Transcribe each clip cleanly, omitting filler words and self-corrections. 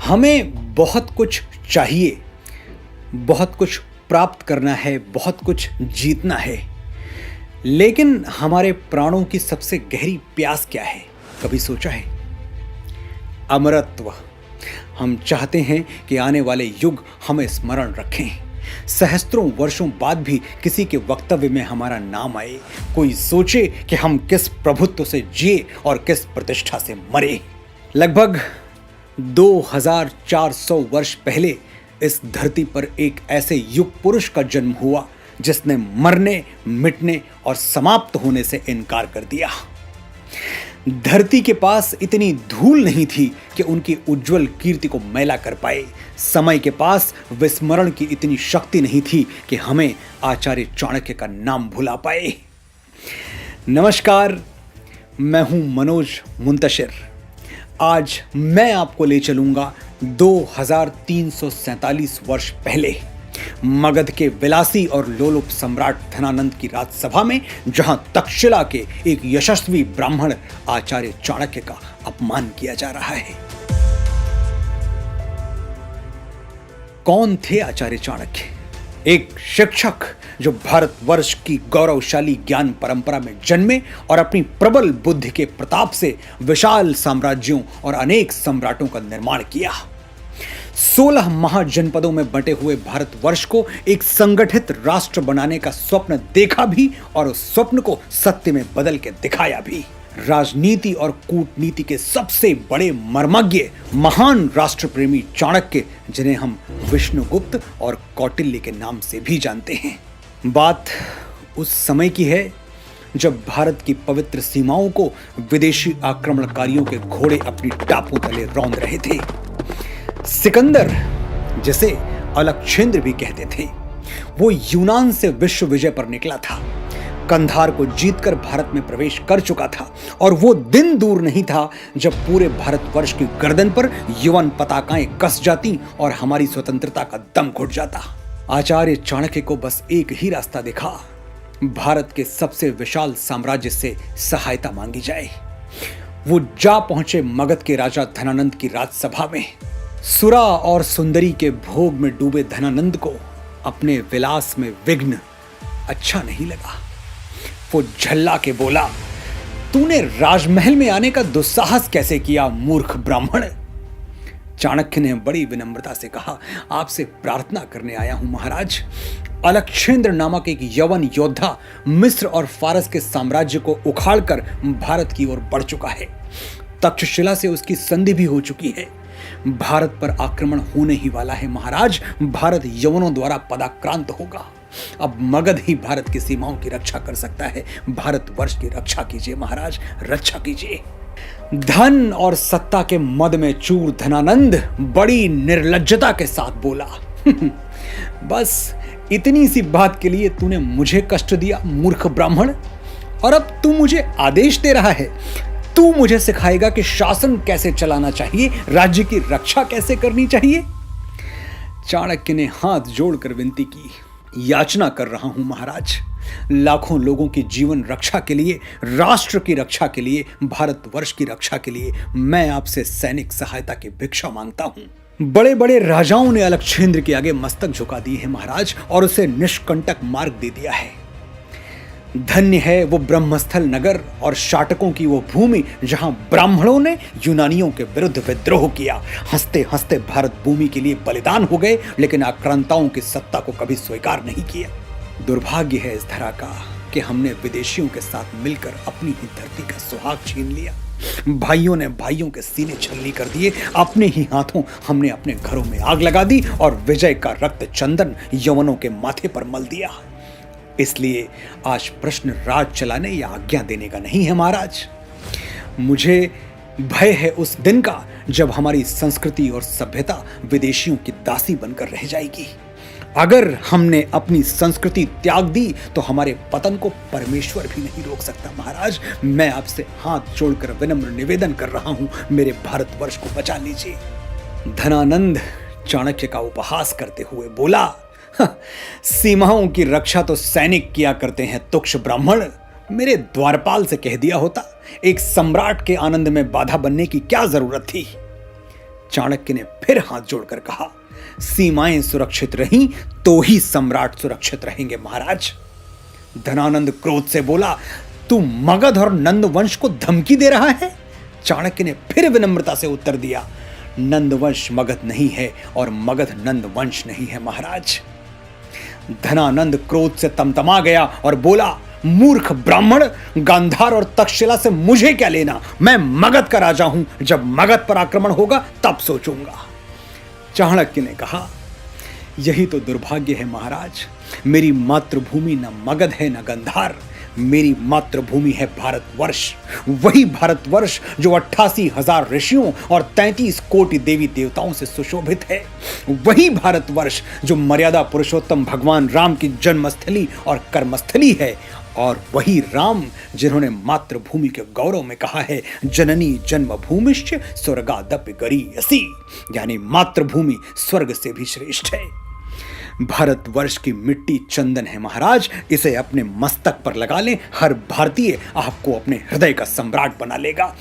हमें बहुत कुछ चाहिए, बहुत कुछ प्राप्त करना है, बहुत कुछ जीतना है, लेकिन हमारे प्राणों की सबसे गहरी प्यास क्या है? कभी सोचा है? अमरत्व। हम चाहते हैं कि आने वाले युग हमें स्मरण रखें, सहस्त्रों वर्षों बाद भी किसी के वक्तव्य में हमारा नाम आए, कोई सोचे कि हम किस प्रभुत्व से जिए और किस प्रतिष्ठा से मरे। लगभग 2400 वर्ष पहले इस धरती पर एक ऐसे युग पुरुष का जन्म हुआ जिसने मरने, मिटने और समाप्त होने से इनकार कर दिया। धरती के पास इतनी धूल नहीं थी कि उनकी उज्जवल कीर्ति को मैला कर पाए। समय के पास विस्मरण की इतनी शक्ति नहीं थी कि हमें आचार्य चाणक्य का नाम भुला पाए। नमस्कार, मैं हूं मनोज मुंतशिर। आज मैं आपको ले चलूंगा 2347 वर्ष पहले मगध के विलासी और लोलुप सम्राट धनानंद की राजसभा में, जहां तक्षशिला के एक यशस्वी ब्राह्मण आचार्य चाणक्य का अपमान किया जा रहा है। कौन थे आचार्य चाणक्य? एक शिक्षक जो भारतवर्ष की गौरवशाली ज्ञान परंपरा में जन्मे और अपनी प्रबल बुद्धि के प्रताप से विशाल साम्राज्यों और अनेक सम्राटों का निर्माण किया। 16 महाजनपदों में बंटे हुए भारतवर्ष को एक संगठित राष्ट्र बनाने का स्वप्न देखा भी और उस स्वप्न को सत्य में बदल के दिखाया भी। राजनीति और कूटनीति के सबसे बड़े मर्मज्ञ महान राष्ट्र प्रेमी चाणक्य, जिन्हें हम विष्णुगुप्त और कौटिल्य के नाम से भी जानते हैं। बात उस समय की है जब भारत की पवित्र सीमाओं को विदेशी आक्रमणकारियों के घोड़े अपनी टापों तले रौंद रहे थे। सिकंदर, जिसे अलक्षेंद्र भी कहते थे, वो यूनान से विश्व विजय पर निकला था। कंधार को जीतकर भारत में प्रवेश कर चुका था और वो दिन दूर नहीं था जब पूरे भारतवर्ष की गर्दन पर यवन पताकाएं कस जाती और हमारी स्वतंत्रता का दम घुट जाता। आचार्य चाणक्य को बस एक ही रास्ता दिखा, भारत के सबसे विशाल साम्राज्य से सहायता मांगी जाए। वो जा पहुंचे मगध के राजा धनानंद की राजसभा में। सुरा और सुंदरी के भोग में डूबे धनानंद को अपने विलास में विघ्न अच्छा नहीं लगा। वो झल्ला के बोला, तूने राजमहल में आने का दुस्साहस कैसे किया, मूर्ख ब्राह्मण? चाणक्य ने बड़ी विनम्रता से कहा, आपसे प्रार्थना करने आया हूं महाराज। अलक्षेंद्र नामक एक यवन योद्धा मिस्र और फारस के साम्राज्य को उखाड़कर भारत की ओर बढ़ चुका है। तक्षशिला से उसकी संधि भी हो चुकी है। भारत पर आक्रमण होने ही वाला है महाराज। भारत यवनों द्वारा पदाक्रांत होगा। अब मगध ही भारत की सीमाओं की रक्षा कर सकता है। भारतवर्ष की रक्षा कीजिए महाराज, रक्षा कीजिए। धन और सत्ता के मद में चूर धनानंद बड़ी निर्लज्जता के साथ बोला, बस इतनी सी बात के लिए तूने मुझे कष्ट दिया, मूर्ख ब्राह्मण? और अब तू मुझे आदेश दे रहा है? तू मुझे सिखाएगा कि शासन कैसे चलाना चाहिए, राज्य की रक्षा कैसे करनी चाहिए? चाणक्य ने हाथ जोड़कर विनती की, याचना कर रहा हूं महाराज। लाखों लोगों की जीवन रक्षा के लिए, राष्ट्र की रक्षा के लिए, भारतवर्ष की रक्षा के लिए मैं आपसे सैनिक सहायता की भिक्षा मांगता हूं। बड़े बड़े राजाओं ने अलक्षेंद्र के आगे मस्तक झुका दिए हैं महाराज, और उसे निष्कंटक मार्ग दे दिया है। धन्य है वो ब्रह्मस्थल नगर और शाटकों की वो भूमि जहां ब्राह्मणों ने यूनानियों के विरुद्ध विद्रोह किया। हंसते हंसते भारत भूमि के लिए बलिदान हो गए, लेकिन आक्रांताओं की सत्ता को कभी स्वीकार नहीं किया। दुर्भाग्य है इस धरा का कि हमने विदेशियों के साथ मिलकर अपनी ही धरती का सुहाग छीन लिया। भाइयों ने भाइयों के सीने छलनी कर दिए। अपने ही हाथों हमने अपने घरों में आग लगा दी और विजय का रक्त चंदन यवनों के माथे पर मल दिया। इसलिए आज प्रश्न राज चलाने या आज्ञा देने का नहीं है महाराज। मुझे भय है उस दिन का जब हमारी संस्कृति और सभ्यता विदेशियों की दासी बनकर रह जाएगी। अगर हमने अपनी संस्कृति त्याग दी तो हमारे पतन को परमेश्वर भी नहीं रोक सकता महाराज। मैं आपसे हाथ जोड़कर विनम्र निवेदन कर रहा हूं, मेरे भारतवर्ष को बचा लीजिए। धनानंद चाणक्य का उपहास करते हुए बोला, सीमाओं की रक्षा तो सैनिक किया करते हैं तुक्ष ब्राह्मण। मेरे द्वारपाल से कह दिया होता, एक सम्राट के आनंद में बाधा बनने की क्या जरूरत थी। चाणक्य ने फिर हाथ जोड़कर कहा, सीमाएं सुरक्षित रहीं तो ही सम्राट सुरक्षित रहेंगे महाराज। धनानंद क्रोध से बोला, तू मगध और नंद वंश को धमकी दे रहा है? चाणक्य ने फिर विनम्रता से उत्तर दिया, नंद वंश मगध नहीं है और मगध नंद वंश नहीं है महाराज। धनानंद क्रोध से तमतमा गया और बोला, मूर्ख ब्राह्मण, गांधार और तक्षशिला से मुझे क्या लेना? मैं मगध का राजा हूं, जब मगध पर आक्रमण होगा तब सोचूंगा। चाणक्य ने कहा, यही तो दुर्भाग्य है महाराज, मेरी मातृभूमि न मगध है न गांधार, मेरी मातृभूमि है भारतवर्ष। वही भारतवर्ष जो 88,000 ऋषियों और 33 कोटि देवी देवताओं से सुशोभित है। वही भारतवर्ष जो मर्यादा पुरुषोत्तम भगवान राम की जन्मस्थली और कर्मस्थली है। और वही राम जिन्होंने मातृभूमि के गौरव में कहा है, जननी जन्मभूमिश्च स्वर्गादपि गरीयसी, यानी मातृभूमि स्वर्ग से भी श्रेष्ठ है। भारतवर्ष की मिट्टी चंदन है महाराज, इसे अपने मस्तक पर लगा लें, हर भारतीय आपको अपने हृदय का सम्राट बना लेगा।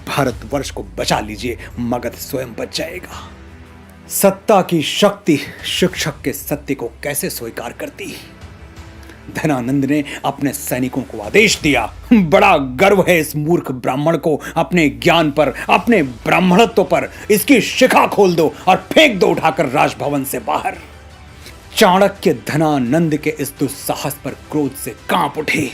भारतवर्ष को बचा लीजिए, मगध स्वयं बच जाएगा। सत्ता की शक्ति शिक्षक के सत्य को कैसे स्वीकार करती? धनानंद ने अपने सैनिकों को आदेश दिया, बड़ा गर्व है इस मूर्ख ब्राह्मण को अपने ज्ञान पर, अपने ब्राह्मणत्व पर। इसकी शिखा खोल दो और फेंक दो उठाकर राजभवन से बाहर। चाणक्य धनानंद के इस दुस्साहस पर क्रोध से कांप उठे।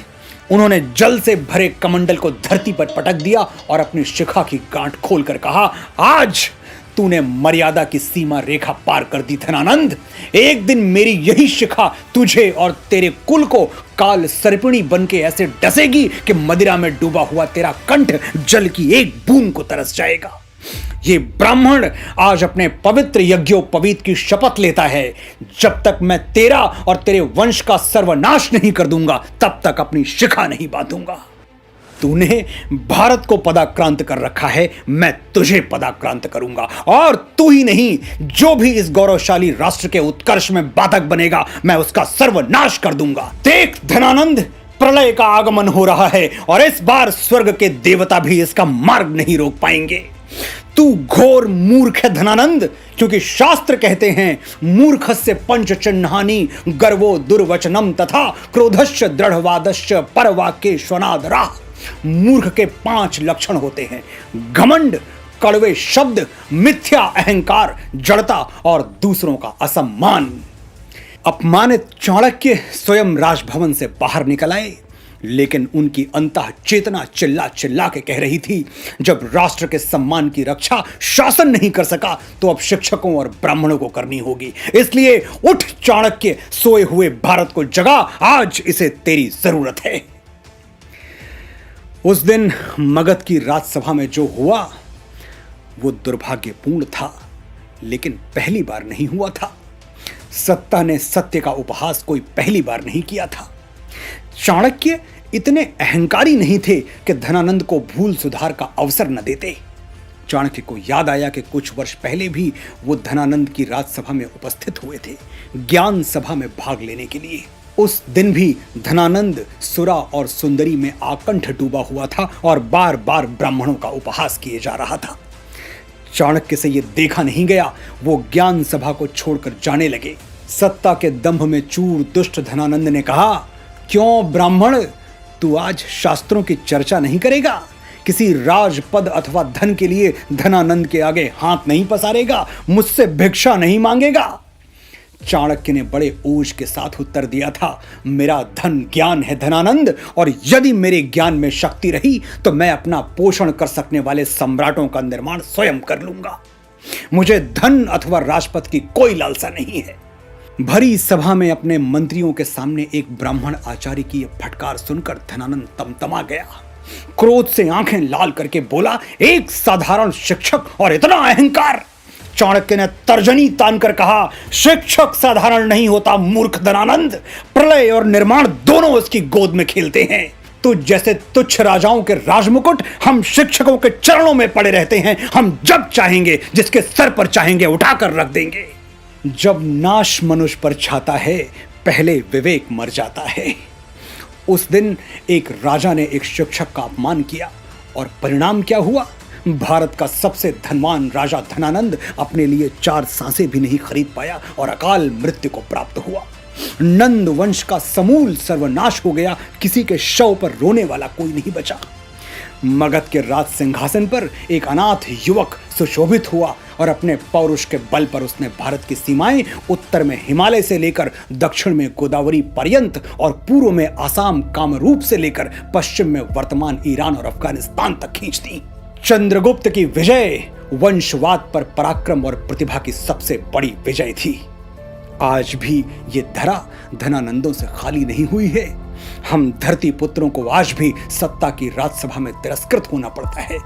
उन्होंने जल से भरे कमंडल को धरती पर पटक दिया और अपनी शिखा की गांठ खोलकर कहा, आज तूने मर्यादा की सीमा रेखा पार कर दी धनानंद। एक दिन मेरी यही शिखा तुझे और तेरे कुल को काल सर्पिणी बन के ऐसे डसेगी कि मदिरा में डूबा हुआ तेरा कंठ जल की एक बूंद को तरस जाएगा। ये ब्राह्मण आज अपने पवित्र यज्ञोपवीत की शपथ लेता है, जब तक मैं तेरा और तेरे वंश का सर्वनाश नहीं कर दूंगा तब तक अपनी शिखा नहीं बांधूंगा। तूने भारत को पदाक्रांत कर रखा है, मैं तुझे पदाक्रांत करूंगा। और तू ही नहीं, जो भी इस गौरवशाली राष्ट्र के उत्कर्ष में बाधक बनेगा, मैं उसका सर्वनाश कर दूंगा। देख धनानंद, प्रलय का आगमन हो रहा है और इस बार स्वर्ग के देवता भी इसका मार्ग नहीं रोक पाएंगे। तू घोर मूर्ख है धनानंद, क्योंकि शास्त्र कहते हैं, मूर्खस्य पंचचिह्नानि गर्वो दुर्वचनम तथा क्रोधश्च दृढ़वादश्च परवाक्येष्वनादरा। मूर्ख के 5 लक्षण होते हैं, घमंड, कड़वे शब्द, मिथ्या अहंकार, जड़ता और दूसरों का असम्मान। अपमानित चाणक्य स्वयं राजभवन से बाहर निकल आए, लेकिन उनकी अंतः चेतना चिल्ला चिल्ला के कह रही थी, जब राष्ट्र के सम्मान की रक्षा शासन नहीं कर सका तो अब शिक्षकों और ब्राह्मणों को करनी होगी। इसलिए उठ चाणक्य, सोए हुए भारत को जगा, आज इसे तेरी जरूरत है। उस दिन मगध की राजसभा में जो हुआ वो दुर्भाग्यपूर्ण था, लेकिन पहली बार नहीं हुआ था। सत्ता ने सत्य का उपहास कोई पहली बार नहीं किया था। चाणक्य इतने अहंकारी नहीं थे कि धनानंद को भूल सुधार का अवसर न देते। चाणक्य को याद आया कि कुछ वर्ष पहले भी वो धनानंद की राजसभा में उपस्थित हुए थे, ज्ञान सभा में भाग लेने के लिए। उस दिन भी धनानंद सुरा और सुंदरी में आकंठ डूबा हुआ था और बार बार ब्राह्मणों का उपहास किए जा रहा था। चाणक्य से यह देखा नहीं गया, वो ज्ञान सभा को छोड़कर जाने लगे। सत्ता के दंभ में चूर दुष्ट धनानंद ने कहा, क्यों ब्राह्मण, तू आज शास्त्रों की चर्चा नहीं करेगा? किसी राजपद अथवा धन के लिए धनानंद के आगे हाथ नहीं पसारेगा, मुझसे भिक्षा नहीं मांगेगा? चाणक्य ने बड़े ओज के साथ उत्तर दिया था, मेरा धन ज्ञान है धनानंद, और यदि मेरे ज्ञान में शक्ति रही तो मैं अपना पोषण कर सकने वाले सम्राटों का निर्माण स्वयं कर लूंगा। मुझे धन अथवा राजपद की कोई लालसा नहीं है। भरी सभा में अपने मंत्रियों के सामने एक ब्राह्मण आचार्य की यह फटकार सुनकर धनानंद तमतमा गया। क्रोध से आंखें लाल करके बोला, एक साधारण शिक्षक और इतना अहंकार! चाणक्य ने तर्जनी तानकर कहा, शिक्षक साधारण नहीं होता मूर्ख धनानंद, प्रलय और निर्माण दोनों उसकी गोद में खेलते हैं। तो जैसे तुच्छ राजाओं के राजमुकुट हम शिक्षकों के चरणों में पड़े रहते हैं, हम जब चाहेंगे जिसके सर पर चाहेंगे उठाकर रख देंगे। जब नाश मनुष्य पर छाता है, पहले विवेक मर जाता है। उस दिन एक राजा ने एक शिक्षक का अपमान किया और परिणाम क्या हुआ? भारत का सबसे धनवान राजा धनानंद अपने लिए 4 सांसें भी नहीं खरीद पाया और अकाल मृत्यु को प्राप्त हुआ। नंद वंश का समूल सर्वनाश हो गया, किसी के शव पर रोने वाला कोई नहीं बचा। मगध के राज सिंहासन पर एक अनाथ युवक सुशोभित हुआ और अपने पौरुष के बल पर उसने भारत की सीमाएं उत्तर में हिमालय से लेकर दक्षिण में गोदावरी पर्यंत और पूर्व में आसाम कामरूप से लेकर पश्चिम में वर्तमान ईरान और अफगानिस्तान तक खींच दी। चंद्रगुप्त की विजय वंशवाद पर पराक्रम और प्रतिभा की सबसे बड़ी विजय थी। आज भी ये धरा धनानंदों से खाली नहीं हुई है। हम धरती पुत्रों को आज भी सत्ता की राजसभा में तिरस्कृत होना पड़ता है,